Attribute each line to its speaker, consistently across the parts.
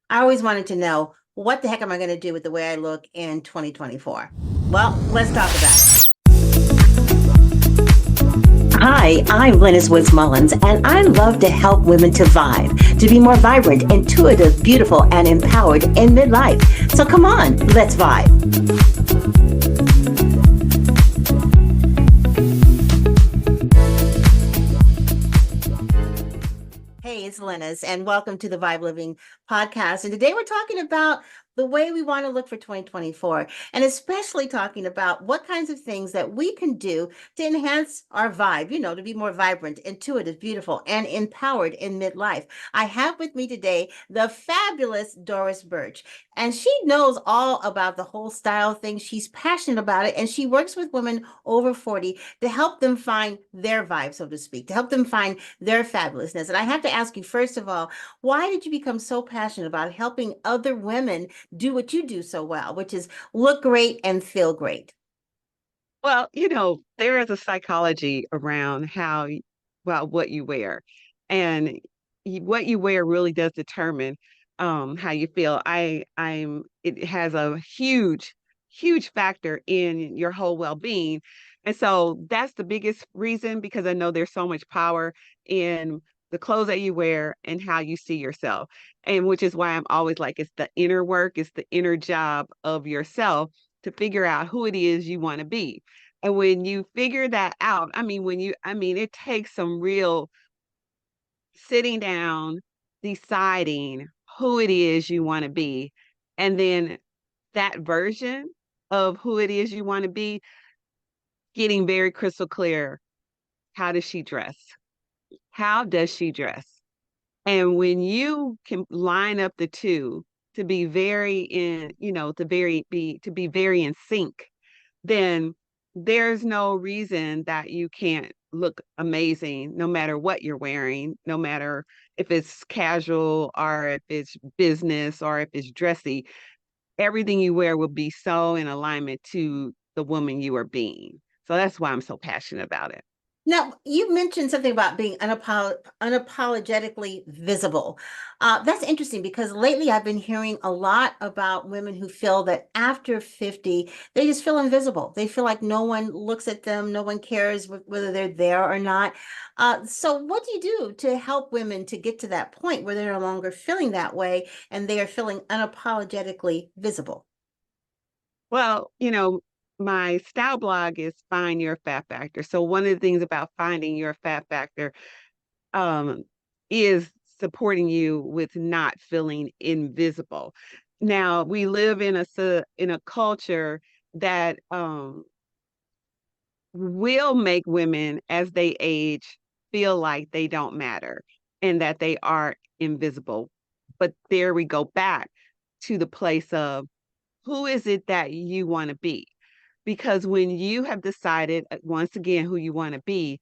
Speaker 1: I always wanted to know what the heck am I going to do with the way I look in 2024? Well, let's talk about it. Hi, I'm Lynnis Woods-Mullins, and I love to help women to vibe, to be more vibrant, intuitive, beautiful, and empowered in midlife. So come on, let's vibe. Hey, it's Lynnis, and welcome to the Vibe Living podcast. And today we're talking about the way we want to look for 2024, and especially talking about what kinds of things that we can do to enhance our vibe, to be more vibrant, intuitive, beautiful, and empowered in midlife. I have with me today the fabulous Dorris Burch, and she knows all about the whole style thing. She's passionate about it, and she works with women over 40 to help them find their vibe, so to speak, to help them find their fabulousness. And I have to ask you, first of all, why did you become so passionate about helping other women do what you do so well, which is look great and feel great?
Speaker 2: Well, there is a psychology around well, what you wear, and what you wear really does determine how you feel. It has a huge factor in your whole well-being. And so that's the biggest reason because I know there's so much power in the clothes that you wear and how you see yourself. And which is why I'm always like, it's the inner work, it's the inner job of yourself to figure out who it is you want to be. And when you figure that out, it takes some real sitting down, deciding who it is you want to be. And then that version of who it is you want to be, getting very crystal clear. How does she dress? How does she dress? And when you can line up the two to be very in, to be very in sync, then there's no reason that you can't look amazing no matter what you're wearing, no matter if it's casual or if it's business or if it's dressy. Everything you wear will be so in alignment to the woman you are being. So that's why I'm so passionate about it.
Speaker 1: Now, you mentioned something about being unapologetically visible. That's interesting because lately I've been hearing a lot about women who feel that after 50, they just feel invisible. They feel like no one looks at them, no one cares whether they're there or not. So, what do you do to help women to get to that point where they're no longer feeling that way and they are feeling unapologetically visible?
Speaker 2: Well, my style blog is Find Your Fab Factor. So one of the things about finding your Fab Factor um, is supporting you with not feeling invisible. Now, we live in in a culture that will make women as they age feel like they don't matter and that they are invisible. But there we go back to the place of who is it that you want to be? Because when you have decided once again who you want to be,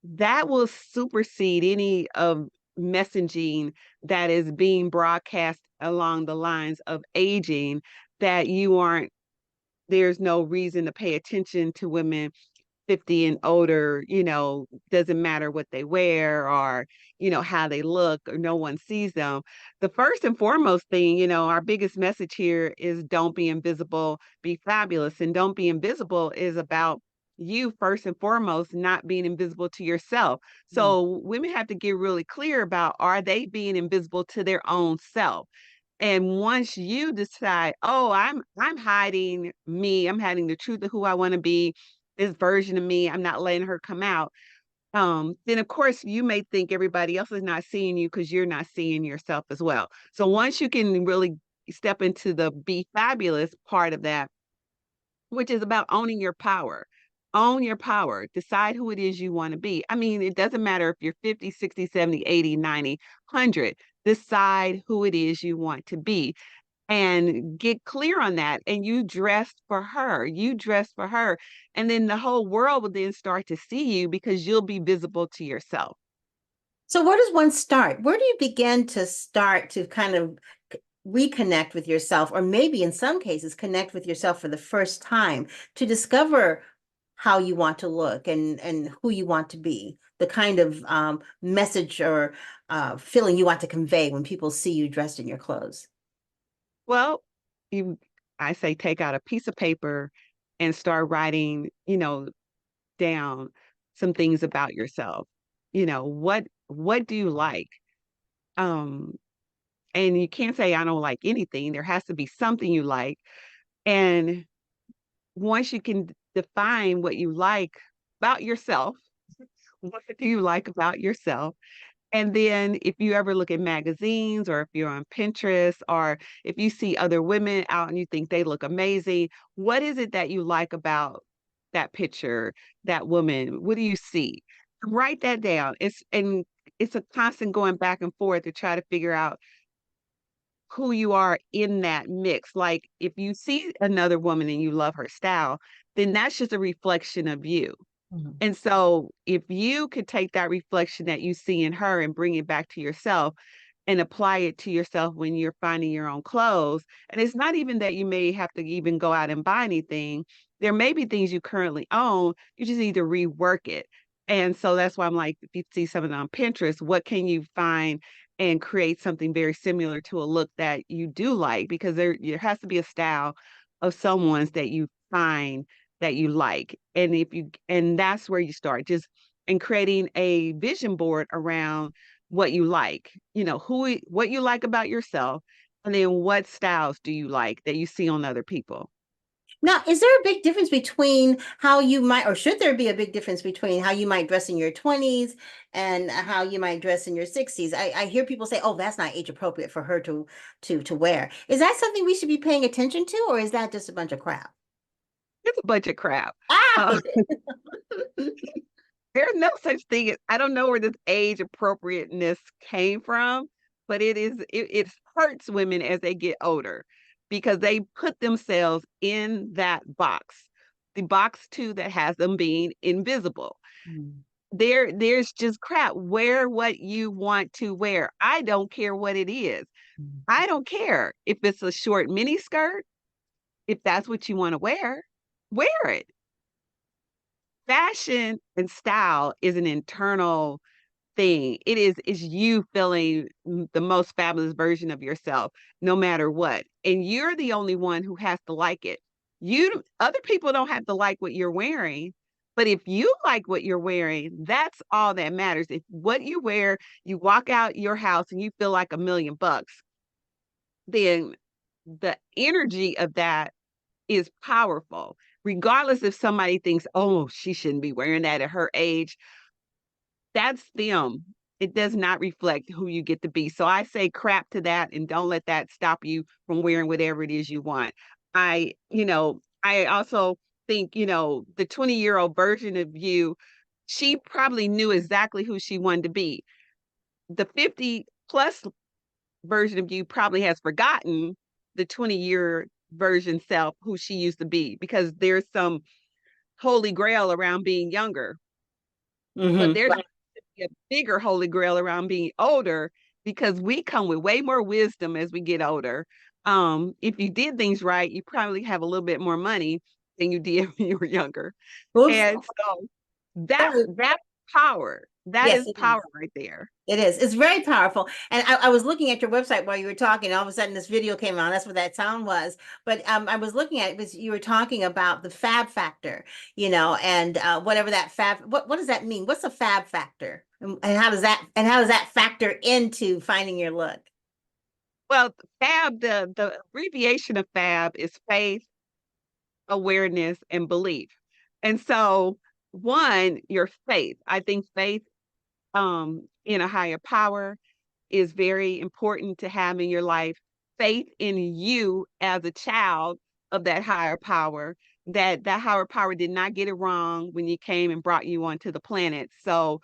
Speaker 2: that will supersede any of messaging that is being broadcast along the lines of aging, that you aren't, there's no reason to pay attention to women 50 and older, doesn't matter what they wear or, how they look or no one sees them. The first and foremost thing, our biggest message here is don't be invisible, be fabulous. And don't be invisible is about you first and foremost, not being invisible to yourself. So women have to get really clear about, are they being invisible to their own self? And once you decide, oh, I'm hiding me, I'm hiding the truth of who I want to be, this version of me, I'm not letting her come out. Then of course you may think everybody else is not seeing you because you're not seeing yourself as well. So once you can really step into the be fabulous part of that, which is about owning your power. Own your power. Decide who it is you want to be. I mean, it doesn't matter if you're 50, 60, 70, 80, 90, 100. Decide who it is you want to be and get clear on that. And you dress for her. You dress for her. And then the whole world will then start to see you because you'll be visible to yourself.
Speaker 1: So where does one start? Where do you begin to start to kind of reconnect with yourself, or maybe in some cases, connect with yourself for the first time to discover how you want to look and who you want to be, the kind of message or feeling you want to convey when people see you dressed in your clothes?
Speaker 2: Well, you, I say take out a piece of paper and start writing, down some things about yourself. What do you like? Um, and you can't say I don't like anything. There has to be something you like. And once you can define what you like about yourself, what do you like about yourself? And then if you ever look at magazines or if you're on Pinterest or if you see other women out and you think they look amazing, what is it that you like about that picture, that woman? What do you see? Write that down. It's a constant going back and forth to try to figure out who you are in that mix. Like if you see another woman and you love her style, then that's just a reflection of you.
Speaker 1: Mhm.
Speaker 2: And so if you could take that reflection that you see in her and bring it back to yourself and apply it to yourself when you're finding your own clothes, and it's not even that you may have to even go out and buy anything. There may be things you currently own, you just need to rework it. And so that's why I'm like, if you see something on Pinterest, what can you find and create something very similar to a look that you do like? Because there has to be a style of someone's that you find that you like. And that's where you start just in creating a vision board around what you like, what you like about yourself, and then what styles do you like that you see on other people.
Speaker 1: Now, is there a big difference between how you might, or should there be a big difference between how you might dress in your 20s and how you might dress in your 60s? I hear people say, "Oh, that's not age appropriate for her to wear." Is that something we should be paying attention to, or is that just a bunch of crap?
Speaker 2: It's a bunch of crap.
Speaker 1: Ah,
Speaker 2: Uh, there's no such thing as, I don't know where this age appropriateness came from, but it hurts women as they get older because they put themselves in that box, the box too that has them being invisible.
Speaker 1: Mm,
Speaker 2: There's just crap. Wear what you want to wear. I don't care what it is.
Speaker 1: mm,
Speaker 2: I don't care if it's a short mini skirt. If that's what you want to wear it. Fashion and style is an internal thing. Is you feeling the most fabulous version of yourself, no matter what. And you're the only one who has to like it. Other people don't have to like what you're wearing. But if you like what you're wearing, that's all that matters. If what you wear, you walk out your house and you feel like $1 million, then the energy of that is powerful. Regardless if somebody thinks, oh, she shouldn't be wearing that at her age, that's them. It does not reflect who you get to be. So I say crap to that and don't let that stop you from wearing whatever it is you want. I also think, the 20-year-old version of you, she probably knew exactly who she wanted to be. The 50 plus version of you probably has forgotten the 20-year version self who she used to be because there's some holy grail around being younger, but
Speaker 1: mhm.
Speaker 2: there's a bigger holy grail around being older because we come with way more wisdom as we get older. If you did things right, you probably have a little bit more money than you did when you were younger.
Speaker 1: Oops.
Speaker 2: And so
Speaker 1: That was,
Speaker 2: that's power. That
Speaker 1: yes,
Speaker 2: is
Speaker 1: it
Speaker 2: power
Speaker 1: is.
Speaker 2: right there.
Speaker 1: It is. It's very powerful. And I was looking at your website while you were talking, and all of a sudden this video came on. That's what that sound was. But I was looking at it because you were talking about the Fab Factor, and whatever that what does that mean? What's a Fab Factor? And how does that factor into finding your look?
Speaker 2: Well, FAB, the abbreviation of FAB is faith, awareness, and belief. And so, one, your faith. I think faith in a higher power is very important to have in your life. Faith in you as a child of that higher power, that higher power did not get it wrong when you came and brought you onto the planet. So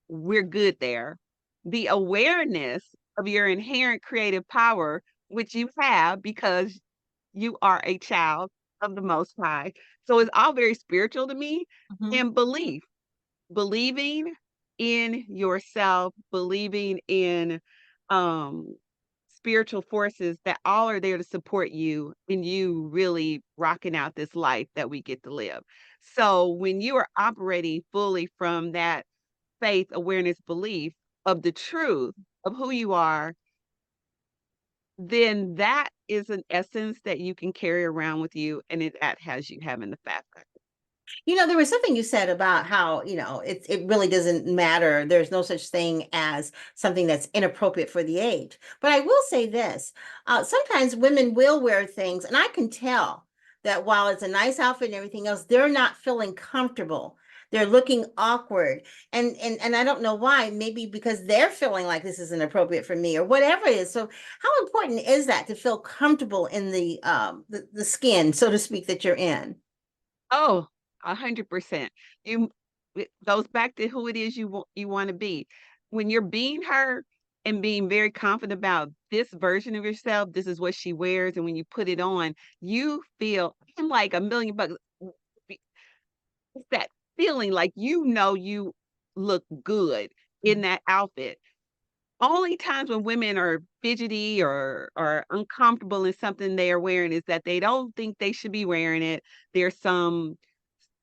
Speaker 2: we're good there. The awareness of your inherent creative power, which you have because you are a child of the Most High. So it's all very spiritual to me.
Speaker 1: Mhm.
Speaker 2: And believing in yourself, believing in um, spiritual forces that all are there to support you in you really rocking out this life that we get to live. So when you are operating fully from that faith, awareness, belief of the truth of who you are, then that is an essence that you can carry around with you, and that has you having the Fab Factor.
Speaker 1: There was something you said about how, it really doesn't matter. There's no such thing as something that's inappropriate for the age. But I will say this, sometimes women will wear things, and I can tell that while it's a nice outfit and everything else, they're not feeling comfortable. They're looking awkward. And I don't know why, maybe because they're feeling like this isn't appropriate for me or whatever it is. So how important is that to feel comfortable in the skin, so to speak, that you're in?
Speaker 2: Oh, 100%. You it goes back to who it is you want to be. When you're being her and being very confident about this version of yourself, this is what she wears, and when you put it on, you feel I'm like $1,000,000. It's that feeling like you look good in that outfit. Only times when women are fidgety or uncomfortable in something they are wearing is that they don't think they should be wearing it. There's some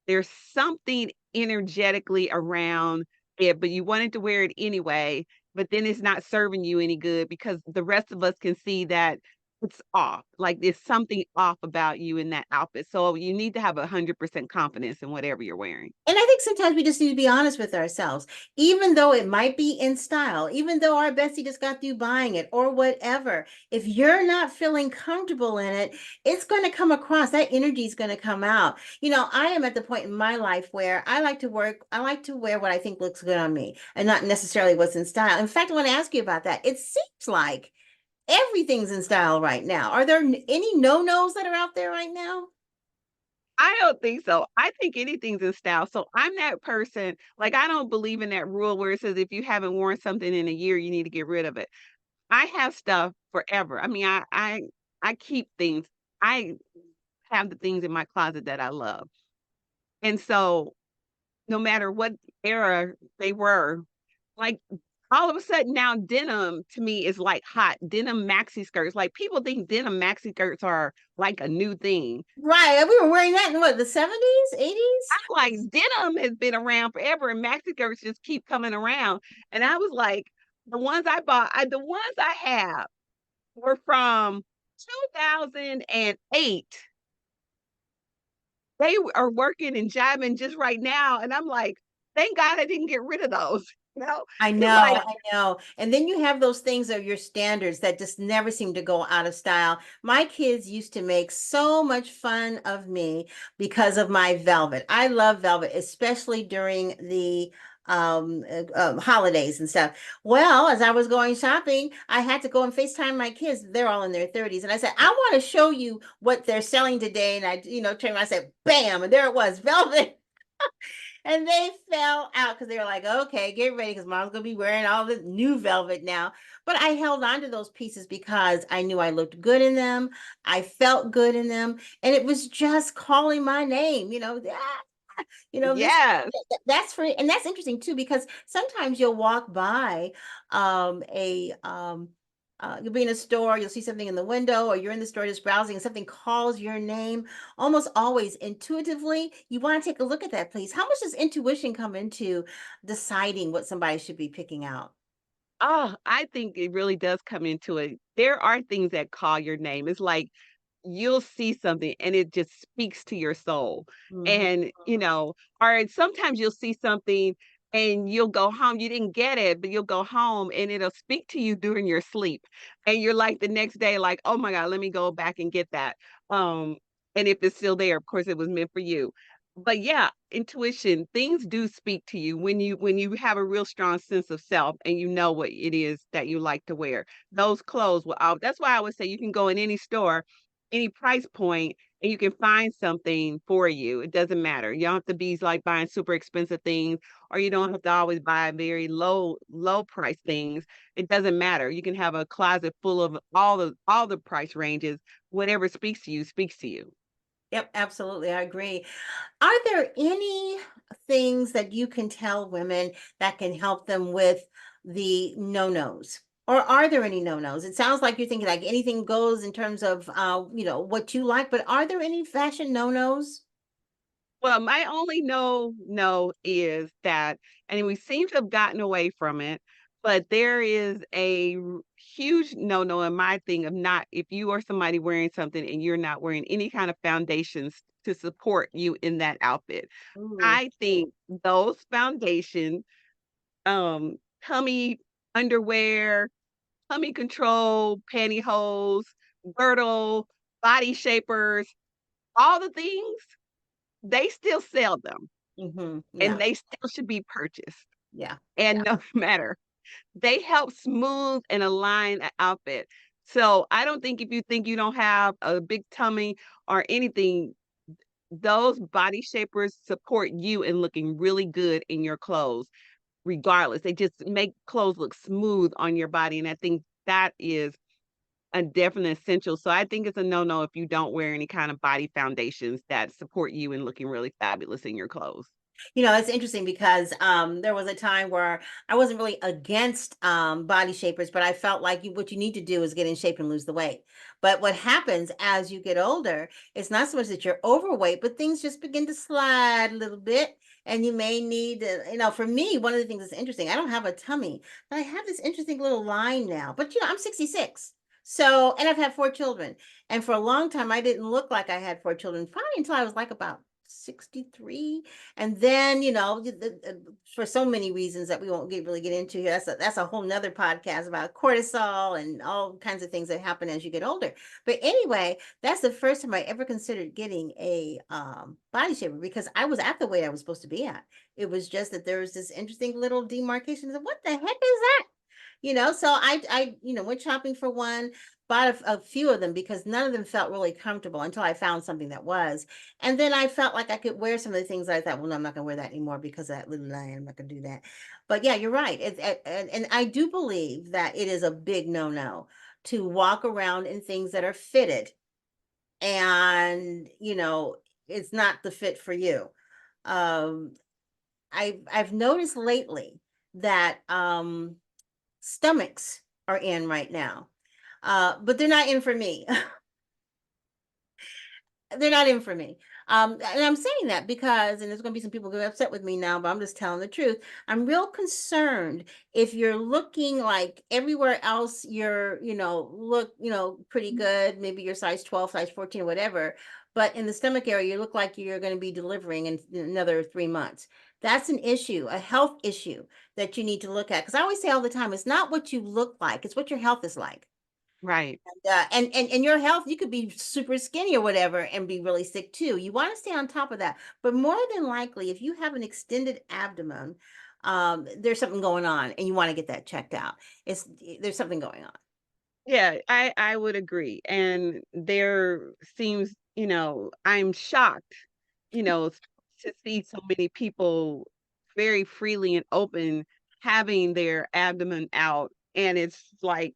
Speaker 2: there's something energetically around it, but you wanted to wear it anyway, but then it's not serving you any good because the rest of us can see that it's off. Like there's something off about you in that outfit. So you need to have 100% confidence in whatever you're wearing.
Speaker 1: And I think sometimes we just need to be honest with ourselves, even though it might be in style, even though our bestie just got through buying it or whatever. If you're not feeling comfortable in it, it's going to come across. That energy is going to come out. I am at the point in my life where I like to wear what I think looks good on me and not necessarily what's in style. In fact, I want to ask you about that. It seems like everything's in style right now. Are there any no-nos that are out there right now?
Speaker 2: I don't think so. I think anything's in style. So I'm that person, like I don't believe in that rule where it says if you haven't worn something in a year, you need to get rid of it. I have stuff forever. I mean, I keep things. I have the things in my closet that I love. And so no matter what era they were, like all of a sudden now denim to me is like hot. Denim maxi skirts. Like people think denim maxi skirts are like a new thing.
Speaker 1: Right. We were wearing that in what, the 70s, 80s?
Speaker 2: I'm like, denim has been around forever and maxi skirts just keep coming around. And I was like, the ones I have were from 2008. They are working and jiving just right now, and I'm like, "Thank God I didn't get rid of those," you know,
Speaker 1: I
Speaker 2: because like
Speaker 1: know, I know. And then you have those things of your standards that just never seem to go out of style. My kids used to make so much fun of me because of my velvet. I love velvet, especially during the holidays and stuff. Well, as I was going shopping, I had to go and FaceTime my kids. They're all in their 30s. And I said, I want to show you what they're selling today. And I, turned around, I said, bam, and there it was, velvet. And they fell out because they were like, okay, get ready because mom's going to be wearing all the new velvet now. But I held on to those pieces because I knew I looked good in them. I felt good in them. And it was just calling my name, this
Speaker 2: yes.
Speaker 1: that's for and that's interesting too because sometimes you'll walk by a you'll be in a store, you'll see something in the window, or you're in the store just browsing and something calls your name. Almost always intuitively, you want to take a look at that, please. How much does intuition come into deciding what somebody should be picking out?
Speaker 2: Oh, I think it really does come into it. There are things that call your name. It's like you'll see something and it just speaks to your soul.
Speaker 1: Mhm.
Speaker 2: And, or sometimes you'll see something and you'll go home. You didn't get it, but you'll go home and it'll speak to you during your sleep. And you're like the next day, like, oh my God, let me go back and get that. Um, and if it's still there, of course it was meant for you. But yeah, intuition, things do speak to you when you have a real strong sense of self and you know what it is that you like to wear. Those clothes that's why I would say you can go in any store, any price point, and you can find something for you. It doesn't matter. You don't have to be like buying super expensive things, or you don't have to always buy very low price things. It doesn't matter. You can have a closet full of all the price ranges. Whatever speaks to you.
Speaker 1: Yep, absolutely. I agree. Are there any things that you can tell women that can help them with the no-nos? Or are there any no-nos? It sounds like you're thinking like anything goes in terms of what you like, but are there any fashion no-nos?
Speaker 2: Well, my only no is that, and we seem to have gotten away from it, but there is a huge no-no in my thing of not if you are somebody wearing something and you're not wearing any kind of foundations to support you in that outfit.
Speaker 1: Ooh.
Speaker 2: I think those foundation, tummy underwear, tummy control, pantyhose, girdle, body shapers, all the things, they still sell them and
Speaker 1: Yeah,
Speaker 2: they still should be purchased.
Speaker 1: yeah,
Speaker 2: And
Speaker 1: yeah.
Speaker 2: no matter, they help smooth and align an outfit. So I don't think if you think you don't have a big tummy or anything, those body shapers support you in looking really good in your clothes regardless. They just make clothes look smooth on your body, and I think that is a definite essential. So I think it's a no-no if you don't wear any kind of body foundations that support you in looking really fabulous in your clothes.
Speaker 1: It's interesting because there was a time where I wasn't really against body shapers, but I felt like what you need to do is get in shape and lose the weight. But what happens as you get older, it's not so much that you're overweight, but things just begin to slide a little bit. And you may need, for me, one of the things that's interesting, I don't have a tummy, but I have this interesting little line now. But, I'm 66. So, and I've had 4 children. And for a long time, I didn't look like I had 4 children, probably until I was like about 63. And then, for so many reasons that we won't really get into here, that's a whole nother podcast about cortisol and all kinds of things that happen as you get older. But anyway, that's the first time I ever considered getting a body shaper because I was at the weight I was supposed to be at. It was just that there was this interesting little demarcation of what the heck is that? So I went shopping for one, bought a few of them because none of them felt really comfortable until I found something that was. And then I felt like I could wear some of the things I thought, well, no, I'm not going to wear that anymore because of that little line. I'm not going to do that. But yeah, you're right. And I do believe that it is a big no to walk around in things that are fitted and, it's not the fit for you. Um, I've noticed lately that stomachs are in right now. But they're not in for me. They're not in for me. And I'm saying that because, and there's going to be some people who are upset with me now, but I'm just telling the truth. I'm real concerned if you're looking like everywhere else, look, pretty good. Maybe you're size 12, size 14, whatever. But in the stomach area, you look like you're going to be delivering in another 3 months. That's an issue, a health issue that you need to look at. Because I always say all the time, it's not what you look like, it's what your health is like.
Speaker 2: Right.
Speaker 1: And your health, you could be super skinny or whatever and be really sick too. You want to stay on top of that. But more than likely, if you have an extended abdomen, there's something going on and you want to get that checked out. There's something going on.
Speaker 2: Yeah, I would agree. And there seems, I'm shocked, to see so many people very freely and open having their abdomen out. And it's like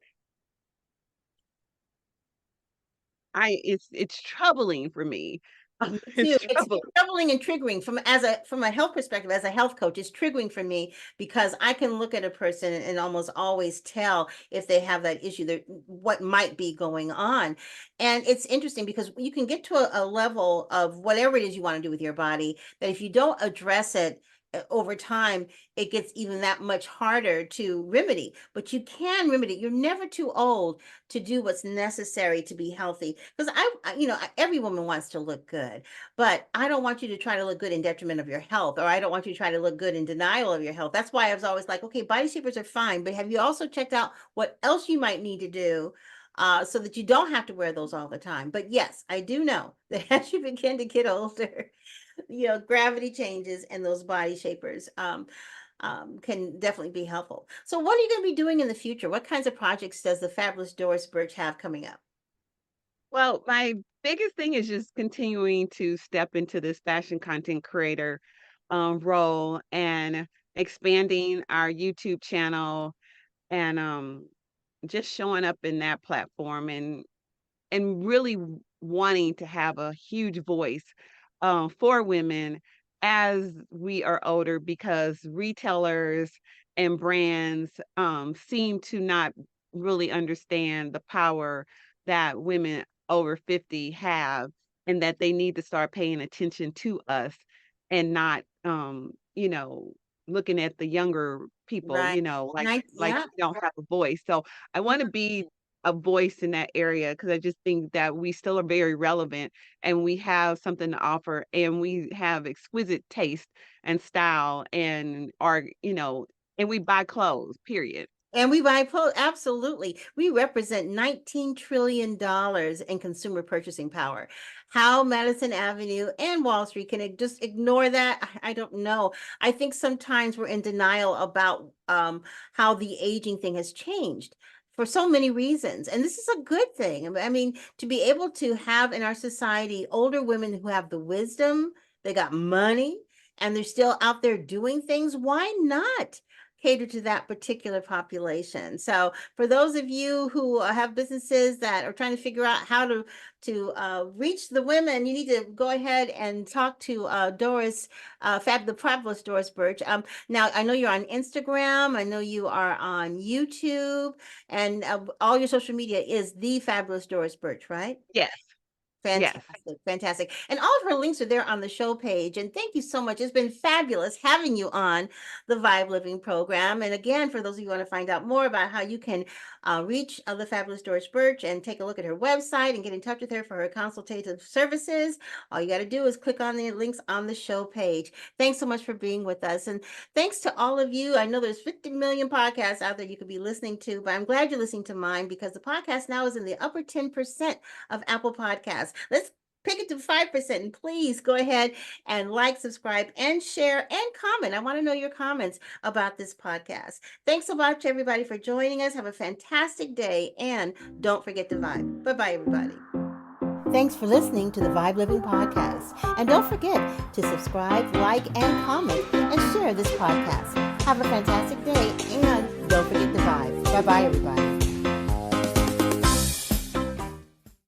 Speaker 2: it's troubling for me.
Speaker 1: Me
Speaker 2: It's
Speaker 1: too. It's
Speaker 2: troubling.
Speaker 1: troubling and triggering from a health perspective, as a health coach, it's triggering for me because I can look at a person and almost always tell if they have that issue, what might be going on. And it's interesting because you can get to a level of whatever it is you want to do with your body that if you don't address it over time, it gets even that much harder to remedy. But you can remedy. You're never too old to do what's necessary to be healthy. Because every woman wants to look good, but I don't want you to try to look good in detriment of your health, or I don't want you to try to look good in denial of your health. That's why I was always like, okay, body shapers are fine, but have you also checked out what else you might need to do? So that you don't have to wear those all the time. But yes, I do know that as you begin to get older, gravity changes and those body shapers can definitely be helpful. So, what are you going to be doing in the future? What kinds of projects does the fabulous Doris Burch have coming up?
Speaker 2: Well, my biggest thing is just continuing to step into this fashion content creator role and expanding our YouTube channel and just showing up in that platform and really wanting to have a huge voice for women as we are older because retailers and brands seem to not really understand the power that women over 50 have and that they need to start paying attention to us and not looking at the younger people,
Speaker 1: Right.
Speaker 2: like
Speaker 1: Yeah.
Speaker 2: we don't have a voice. So I want to be a voice in that area because I just think that we still are very relevant and we have something to offer and we have exquisite taste and style and and we buy clothes, period.
Speaker 1: And we absolutely. We represent $19 trillion in consumer purchasing power. How Madison Avenue and Wall Street can just ignore that? I don't know. I think sometimes we're in denial about how the aging thing has changed for so many reasons. And this is a good thing. I mean, to be able to have in our society older women who have the wisdom, they got money, and they're still out there doing things, why not cater to that particular population? So for those of you who have businesses that are trying to figure out how to reach the women, you need to go ahead and talk to Dorris, the fabulous Dorris Burch. Now I know you're on Instagram, I know you are on YouTube, and all your social media is the fabulous Dorris Burch, right?
Speaker 2: Yes, yes.
Speaker 1: Fantastic, fantastic. And all of her links are there on the show page. And thank you so much. It's been fabulous having you on the V.I.B.E Living Program. And again, for those of you who want to find out more about how you can reach the fabulous Dorris Burch and take a look at her website and get in touch with her for her consultative services, all you got to do is click on the links on the show page. Thanks so much for being with us. And thanks to all of you. I know there's 50 million podcasts out there you could be listening to, but I'm glad you're listening to mine because the podcast now is in the upper 10% of Apple Podcasts. Let's pick it to 5%. And please go ahead and like, subscribe, and share and comment. I want to know your comments about this podcast. Thanks so much, everybody, for joining us. Have a fantastic day. And don't forget to vibe. Bye-bye, everybody. Thanks for listening to the V.I.B.E Living Podcast. And don't forget to subscribe, like, and comment, and share this podcast. Have a fantastic day, and don't forget to vibe. Bye-bye, everybody.